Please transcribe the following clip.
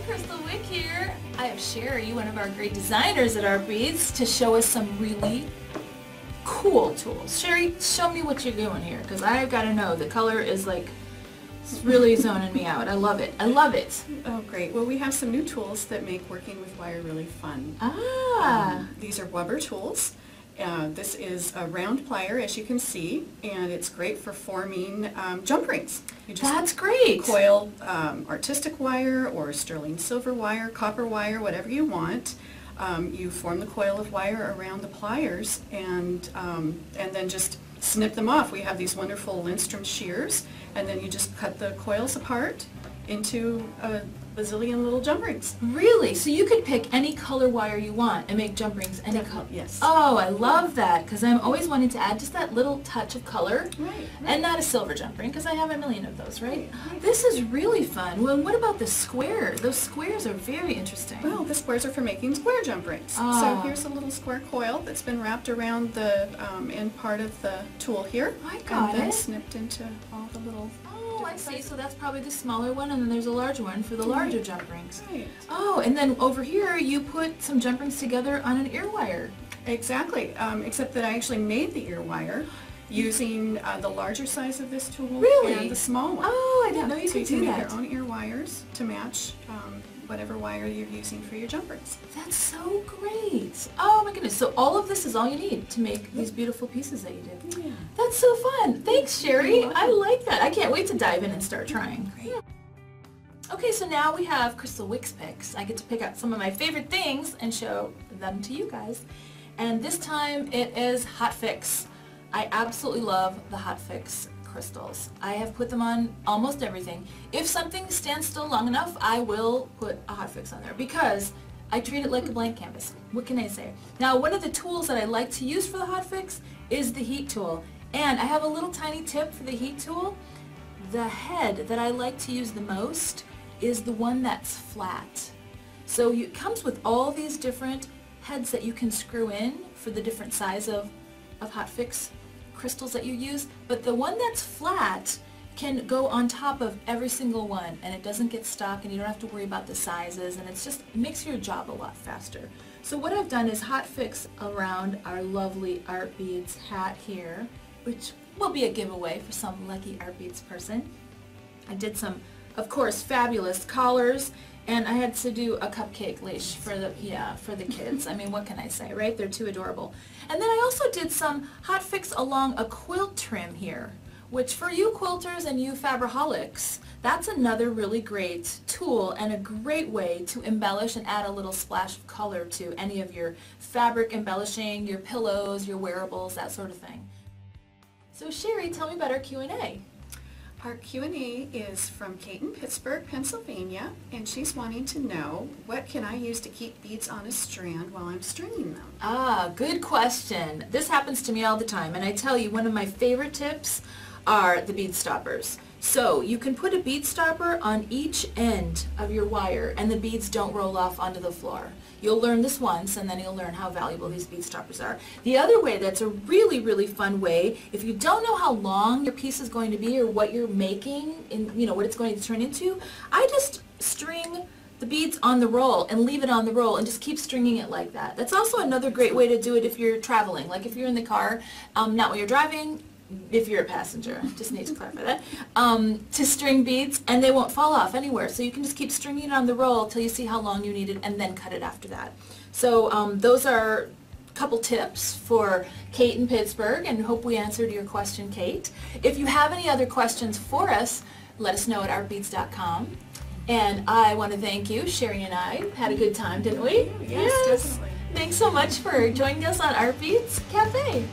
Kristal, Wick here. I have Cheri, one of our great designers at Artbeads, to show us some really cool tools. Cheri, show me what you're doing here, because I've got to know. The color is like, it's really zoning me out. I love it. I love it. Oh, great. Well, we have some new tools that make working with wire really fun. These are Wubber tools. This is a round plier, as you can see, and it's great for forming jump rings. You just That's great. Coil artistic wire or sterling silver wire, copper wire, whatever you want. You form the coil of wire around the pliers and then just snip them off. We have these wonderful Lindstrom shears, and then you just cut the coils apart into a bazillion little jump rings. Really? So you could pick any color wire you want and make jump rings any color? Yes. Oh, I love that, because I'm always wanting to add just that little touch of color. Right. And not a silver jump ring, because I have a million of those, right? Right. This is really fun. Well, what about the square? Those squares are very interesting. Well, the squares are for making square jump rings. Ah. So here's a little square coil that's been wrapped around the end part of the tool here. I got and then it. Snipped into all the little... Oh, I see. So that's probably the smaller one, and then there's a large one for the larger jump rings. Right. Oh, and then over here you put some jump rings together on an ear wire. Exactly, except that I actually made the ear wire using the larger size of this tool Really? and the small one. Oh, I didn't know you so could you do can make that. your own ear wires to match whatever wire you're using for your jump rings. That's so great. Oh my goodness. So all of this is all you need to make these beautiful pieces that you did. Yeah. That's so fun. Thanks, Cheri. I like that. I can't wait to dive in and start trying. Great. Okay, so now we have Kristal Wick's picks. I get to pick out some of my favorite things and show them to you guys. And this time it is Hotfix. I absolutely love the Hotfix crystals. I have put them on almost everything. If something stands still long enough, I will put a Hotfix on there because I treat it like a blank canvas. What can I say? Now, one of the tools that I like to use for the Hotfix is the heat tool. And I have a little tiny tip for the heat tool. The head that I like to use the most is the one that's flat. So it comes with all these different heads that you can screw in for the different size of Hotfix crystals that you use, but the one that's flat can go on top of every single one and it doesn't get stuck and you don't have to worry about the sizes, and it's just makes your job a lot faster. So what I've done is Hotfix around our lovely Artbeads hat here, which will be a giveaway for some lucky Artbeads person. I did some, of course, fabulous collars, and I had to do a cupcake leash for the kids. I mean, what can I say, right? They're too adorable. And then I also did some Hotfix along a quilt trim here, which for you quilters and you fabriholics, that's another really great tool and a great way to embellish and add a little splash of color to any of your fabric embellishing, your pillows, your wearables, that sort of thing. So Cheri, tell me about our Q&A. Our Q&A is from Kate in Pittsburgh, Pennsylvania, and she's wanting to know, what can I use to keep beads on a strand while I'm stringing them? Ah, good question. This happens to me all the time, and I tell you, one of my favorite tips are the bead stoppers. So you can put a bead stopper on each end of your wire and the beads don't roll off onto the floor. You'll learn this once and then you'll learn how valuable these bead stoppers are. The other way that's a really, really fun way, if you don't know how long your piece is going to be or what you're making, and what it's going to turn into, I just string the beads on the roll and leave it on the roll and just keep stringing it like that. That's also another great way to do it if you're traveling, like if you're in the car, not while you're driving, if you're a passenger, just need to clarify that, to string beads, and they won't fall off anywhere. So you can just keep stringing it on the roll till you see how long you need it and then cut it after that. So those are a couple tips for Kate in Pittsburgh, and hope we answered your question, Kate. If you have any other questions for us, let us know at artbeads.com. And I want to thank you. Cheri and I had a good time, didn't we? Yes, definitely. Thanks so much for joining us on Artbeads Cafe.